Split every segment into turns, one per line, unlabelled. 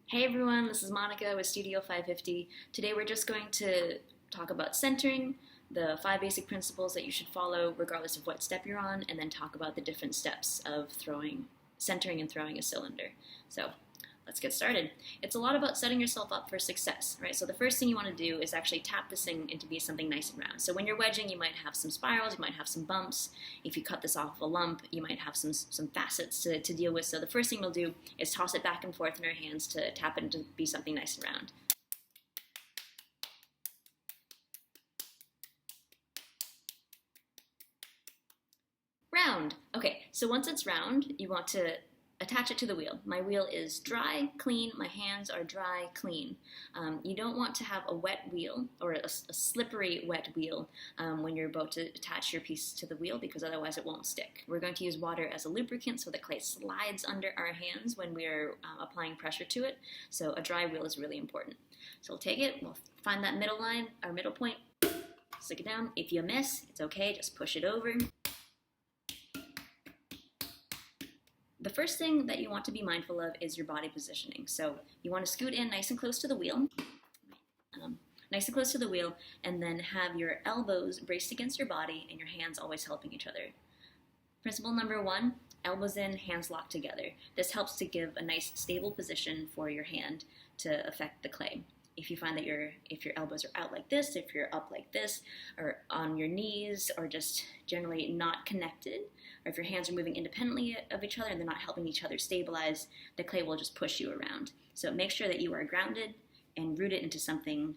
Hey everyone, this is Monica with Studio 550. Today we're just going to talk about centering, the 5 basic principles that you should follow regardless of what step you're on, and then talk about the different steps of centering and throwing a cylinder. So let's get started. It's a lot about setting yourself up for success, right? So the first thing you want to do is actually tap this thing into be something nice and round. So when you're wedging, you might have some spirals, you might have some bumps. If you cut this off of a lump, you might have some facets to deal with. So the first thing we'll do is toss it back and forth in our hands to tap it into be something nice and round. Round. Okay, so once it's round, you want to attach it to the wheel. My wheel is dry, clean. My hands are dry, clean. You don't want to have a wet wheel or a slippery wet wheel when you're about to attach your piece to the wheel, because otherwise it won't stick. We're going to use water as a lubricant so the clay slides under our hands when we're applying pressure to it. So a dry wheel is really important. So we'll take it, we'll find that middle line, our middle point, stick it down. If you miss, it's okay, just push it over. The first thing that you want to be mindful of is your body positioning. So you want to scoot in nice and close to the wheel, and then have your elbows braced against your body and your hands always helping each other. Principle number 1, elbows in, hands locked together. This helps to give a nice stable position for your hand to affect the clay. If you find that if your elbows are out like this, if you're up like this, or on your knees, or just generally not connected, or if your hands are moving independently of each other and they're not helping each other stabilize, the clay will just push you around. So make sure that you are grounded and rooted into something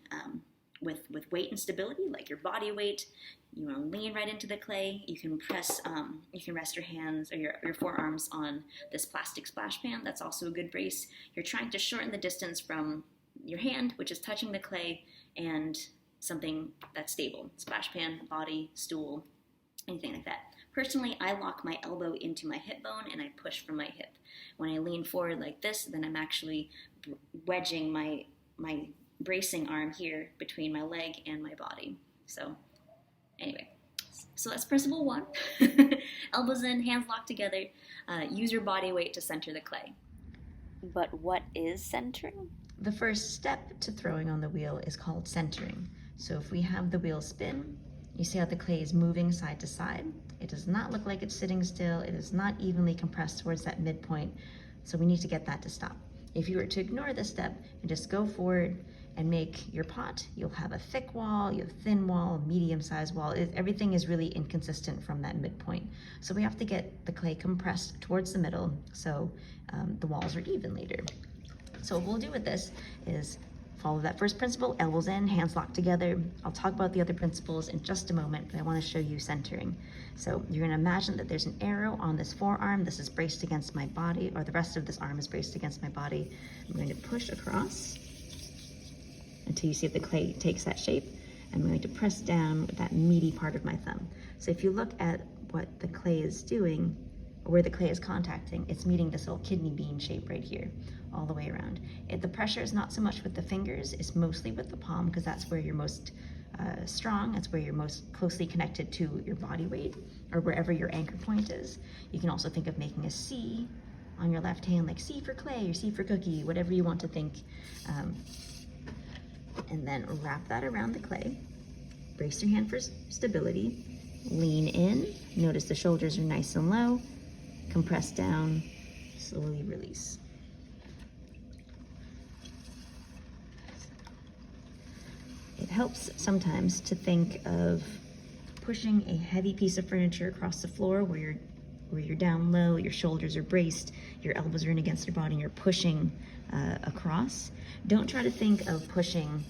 with weight and stability, like your body weight. You want to lean right into the clay. You can rest your hands or your forearms on this plastic splash pan. That's also a good brace. You're trying to shorten the distance from your hand, which is touching the clay, and something that's stable. Splash pan, body, stool, anything like that. Personally, I lock my elbow into my hip bone and I push from my hip. When I lean forward like this, then I'm actually wedging my bracing arm here between my leg and my body. So anyway, so that's principle 1. Elbows in, hands locked together. Use your body weight to center the clay.
But what is centering?
The first step to throwing on the wheel is called centering. So if we have the wheel spin, you see how the clay is moving side to side. It does not look like it's sitting still. It is not evenly compressed towards that midpoint. So we need to get that to stop. If you were to ignore this step and just go forward and make your pot, you'll have a thick wall, you have a thin wall, a medium-sized wall. Everything is really inconsistent from that midpoint. So we have to get the clay compressed towards the middle so the walls are even later. So what we'll do with this is follow that first principle, elbows in, hands locked together. I'll talk about the other principles in just a moment, but I want to show you centering. So you're going to imagine that there's an arrow on this forearm. This is braced against my body, or the rest of this arm is braced against my body. I'm going to push across until you see if the clay takes that shape. I'm going to press down with that meaty part of my thumb. So if you look at what the clay is doing, or where the clay is contacting, it's meeting this little kidney bean shape right here, all the way around. The pressure is not so much with the fingers, it's mostly with the palm, because that's where you're most strong, that's where you're most closely connected to your body weight, or wherever your anchor point is. You can also think of making a C on your left hand, like C for clay or C for cookie, whatever you want to think. And then wrap that around the clay. Brace your hand for stability. Lean in. Notice the shoulders are nice and low. Compress down. Slowly release. It helps sometimes to think of pushing a heavy piece of furniture across the floor where you're down low, your shoulders are braced, your elbows are in against your body, and you're pushing across. Don't try to think of pushing,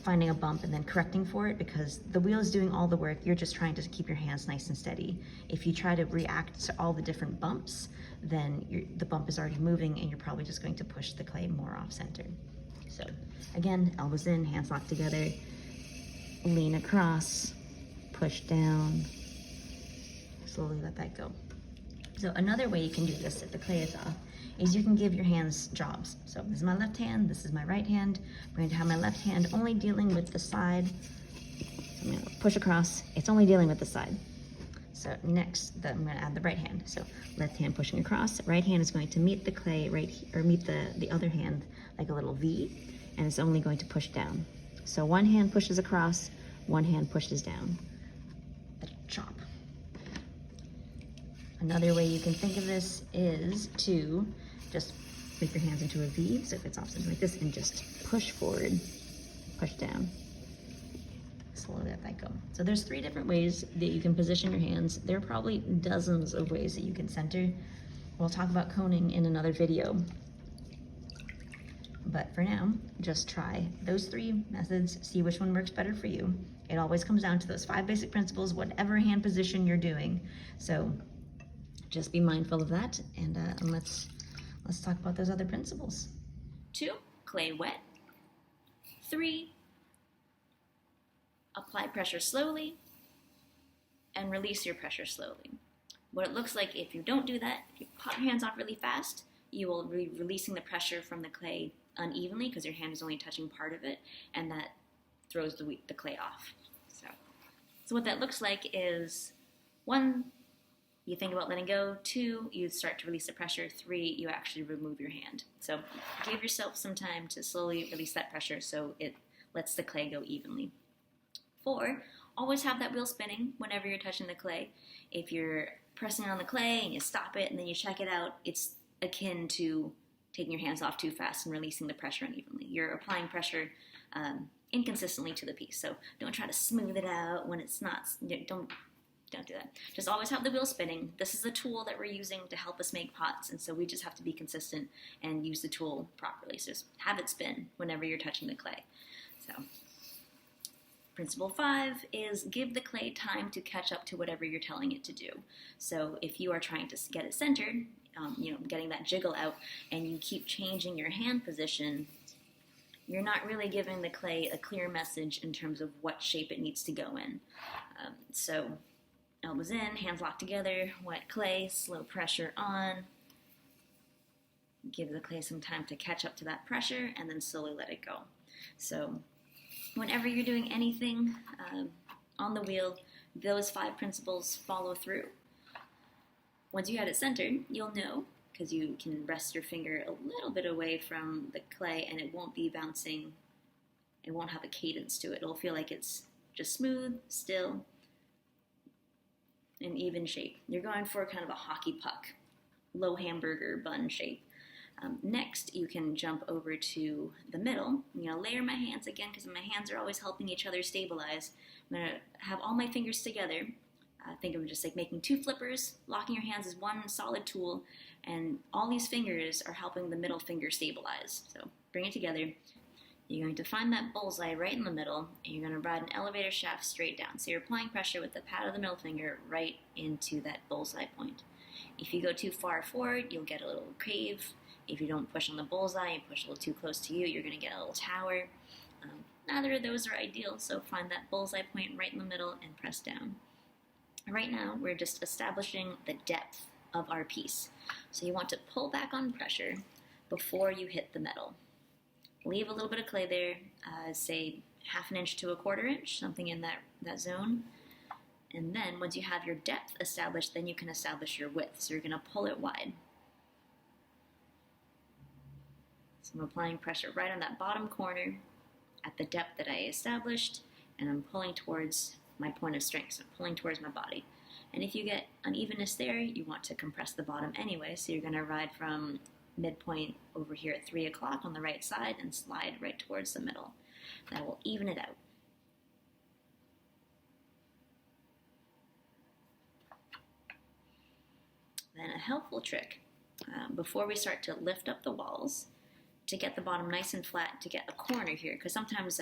finding a bump and then correcting for it, because the wheel is doing all the work. You're just trying to keep your hands nice and steady. If you try to react to all the different bumps, then the bump is already moving and you're probably just going to push the clay more off center. So again, elbows in, hands locked together, lean across, push down, slowly let that go. So another way you can do this if the clay is off is you can give your hands jobs. So this is my left hand, this is my right hand. I'm going to have my left hand only dealing with the side. So I'm going to push across, it's only dealing with the side. So next, I'm going to add the right hand. So left hand pushing across, right hand is going to meet the clay right here, or meet the other hand like a little V, and it's only going to push down. So one hand pushes across, one hand pushes down. A chop. Another way you can think of this is to just make your hands into a V, so if it's off something like this, and just push forward, push down. Slowly let that go. So there's 3 different ways that you can position your hands. There are probably dozens of ways that you can center. We'll talk about coning in another video. But for now, just try those 3 methods, see which one works better for you. It always comes down to those 5 basic principles, whatever hand position you're doing. So just be mindful of that, and let's talk about those other principles.
2, clay wet. 3, apply pressure slowly and release your pressure slowly. What it looks like if you don't do that, if you pop your hands off really fast, you will be releasing the pressure from the clay unevenly because your hand is only touching part of it, and that throws the clay off. So what that looks like is 1, you think about letting go. 2, you start to release the pressure. 3, you actually remove your hand. So give yourself some time to slowly release that pressure so it lets the clay go evenly. 4, always have that wheel spinning whenever you're touching the clay. If you're pressing on the clay and you stop it and then you check it out, it's akin to taking your hands off too fast and releasing the pressure unevenly. You're applying pressure inconsistently to the piece. So don't try to smooth it out when it's not. Don't do that. Just always have the wheel spinning. This is a tool that we're using to help us make pots, and so we just have to be consistent and use the tool properly. So just have it spin whenever you're touching the clay. So principle 5 is give the clay time to catch up to whatever you're telling it to do. So if you are trying to get it centered, getting that jiggle out, and you keep changing your hand position, you're not really giving the clay a clear message in terms of what shape it needs to go in. So elbows in, hands locked together, wet clay, slow pressure on. Give the clay some time to catch up to that pressure, and then slowly let it go. So whenever you're doing anything on the wheel, those 5 principles follow through. Once you had it centered, you'll know, because you can rest your finger a little bit away from the clay and it won't be bouncing. It won't have a cadence to it. It'll feel like it's just smooth, still, an even shape. You're going for kind of a hockey puck, low hamburger bun shape. Next, you can jump over to the middle. I'm going to layer my hands again because my hands are always helping each other stabilize. I'm going to have all my fingers together. Think of it just like making 2 flippers. Locking your hands is one solid tool, and all these fingers are helping the middle finger stabilize. So bring it together. You're going to find that bullseye right in the middle, and you're going to ride an elevator shaft straight down. So you're applying pressure with the pad of the middle finger right into that bullseye point. If you go too far forward, you'll get a little cave. If you don't push on the bullseye and push a little too close to you, you're going to get a little tower. Neither of those are ideal, so find that bullseye point right in the middle and press down. Right now, we're just establishing the depth of our piece. So you want to pull back on pressure before you hit the metal. Leave a little bit of clay there, say 1/2 inch to 1/4 inch, something in that zone. And then once you have your depth established, then you can establish your width. So you're going to pull it wide. So I'm applying pressure right on that bottom corner at the depth that I established, and I'm pulling towards my point of strength, so I'm pulling towards my body. And if you get unevenness there, you want to compress the bottom anyway, so you're going to ride from midpoint over here at 3 o'clock on the right side and slide right towards the middle. That will even it out. Then a helpful trick, before we start to lift up the walls, to get the bottom nice and flat, to get a corner here, because sometimes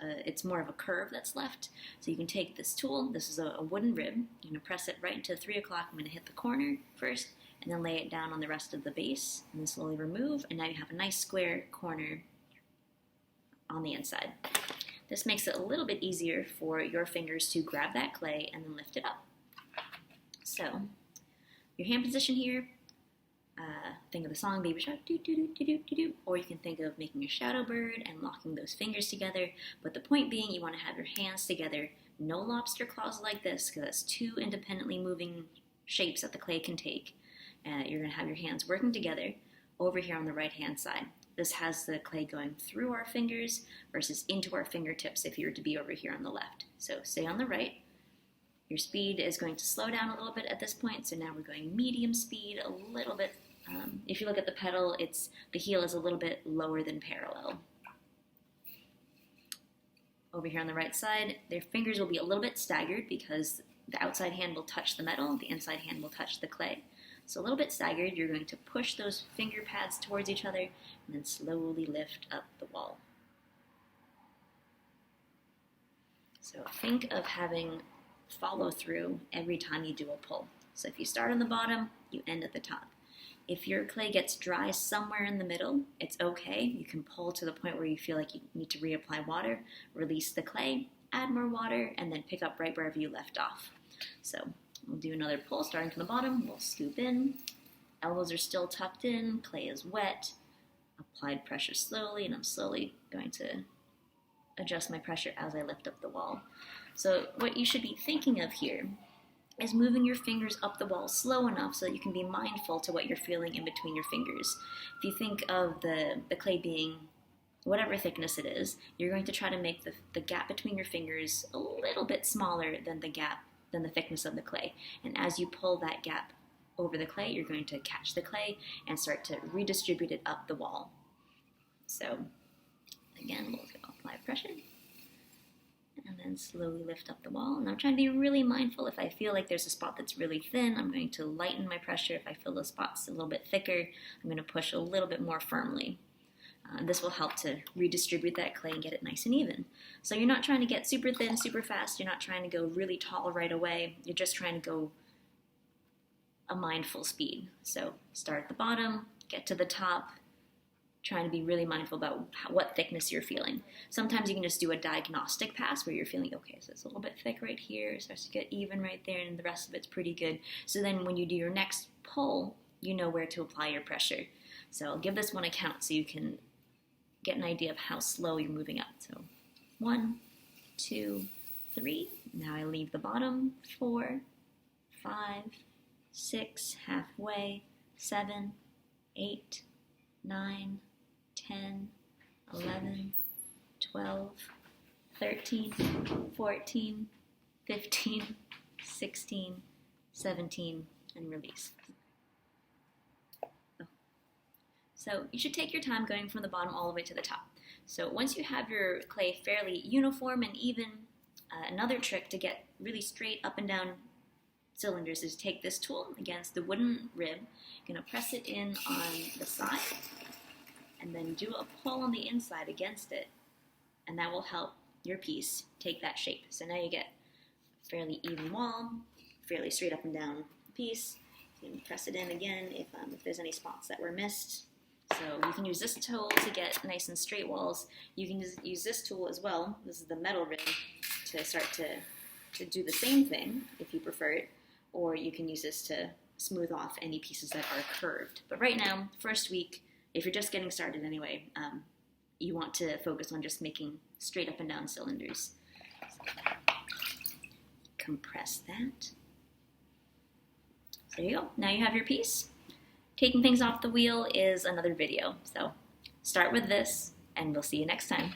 it's more of a curve that's left. So you can take this tool, this is a wooden rib, you're going to press it right into 3 o'clock. I'm going to hit the corner first, and then lay it down on the rest of the base, and then slowly remove, and now you have a nice square corner on the inside. This makes it a little bit easier for your fingers to grab that clay and then lift it up. So, your hand position here, think of the song Baby Shark, do do do do do do do, or you can think of making a shadow bird and locking those fingers together. But the point being, you want to have your hands together, no lobster claws like this, because that's 2 independently moving shapes that the clay can take. You're going to have your hands working together over here on the right hand side. This has the clay going through our fingers versus into our fingertips if you were to be over here on the left. So stay on the right. Your speed is going to slow down a little bit at this point, so now we're going medium speed, a little bit. If you look at the pedal, the heel is a little bit lower than parallel. Over here on the right side, their fingers will be a little bit staggered because the outside hand will touch the metal, the inside hand will touch the clay. So a little bit staggered, you're going to push those finger pads towards each other and then slowly lift up the wall. So think of having follow through every time you do a pull. So if you start on the bottom, you end at the top. If your clay gets dry somewhere in the middle, it's okay. You can pull to the point where you feel like you need to reapply water, release the clay, add more water, and then pick up right wherever you left off. So we'll do another pull starting from the bottom. We'll scoop in. Elbows are still tucked in. Clay is wet. Applied pressure slowly, and I'm slowly going to adjust my pressure as I lift up the wall. So what you should be thinking of here is moving your fingers up the wall slow enough so that you can be mindful to what you're feeling in between your fingers. If you think of the clay being whatever thickness it is, you're going to try to make the gap between your fingers a little bit smaller than the thickness of the clay. And as you pull that gap over the clay, you're going to catch the clay and start to redistribute it up the wall. So again, we'll apply pressure. And then slowly lift up the wall. And I'm trying to be really mindful. If I feel like there's a spot that's really thin, I'm going to lighten my pressure. If I feel the spot's a little bit thicker, I'm going to push a little bit more firmly. This will help to redistribute that clay and get it nice and even. So you're not trying to get super thin, super fast. You're not trying to go really tall right away. You're just trying to go a mindful speed. So start at the bottom, get to the top, trying to be really mindful about what thickness you're feeling. Sometimes you can just do a diagnostic pass where you're feeling, okay, so it's a little bit thick right here, it starts to get even right there, and the rest of it's pretty good. So then when you do your next pull, you know where to apply your pressure. So I'll give this one a count so you can get an idea of how slow you're moving up. So 1, 2, 3. Now I leave the bottom. 4, 5, 6, halfway, 7, 8, 9, 10, 11, 12, 13, 14, 15, 16, 17, and release. So you should take your time going from the bottom all the way to the top. So once you have your clay fairly uniform and even, another trick to get really straight up and down cylinders is take this tool against the wooden rib. You're going to press it in on the side and then do a pull on the inside against it, and that will help your piece take that shape. So now you get a fairly even wall, fairly straight up and down piece. You can press it in again if there's any spots that were missed. So you can use this tool to get nice and straight walls. You can use this tool as well. This is the metal rib to start to do the same thing if you prefer it, or you can use this to smooth off any pieces that are curved. But right now, first week, if you're just getting started anyway, you want to focus on just making straight up and down cylinders. So, compress that. So there you go. Now you have your piece. Taking things off the wheel is another video. So start with this, and we'll see you next time.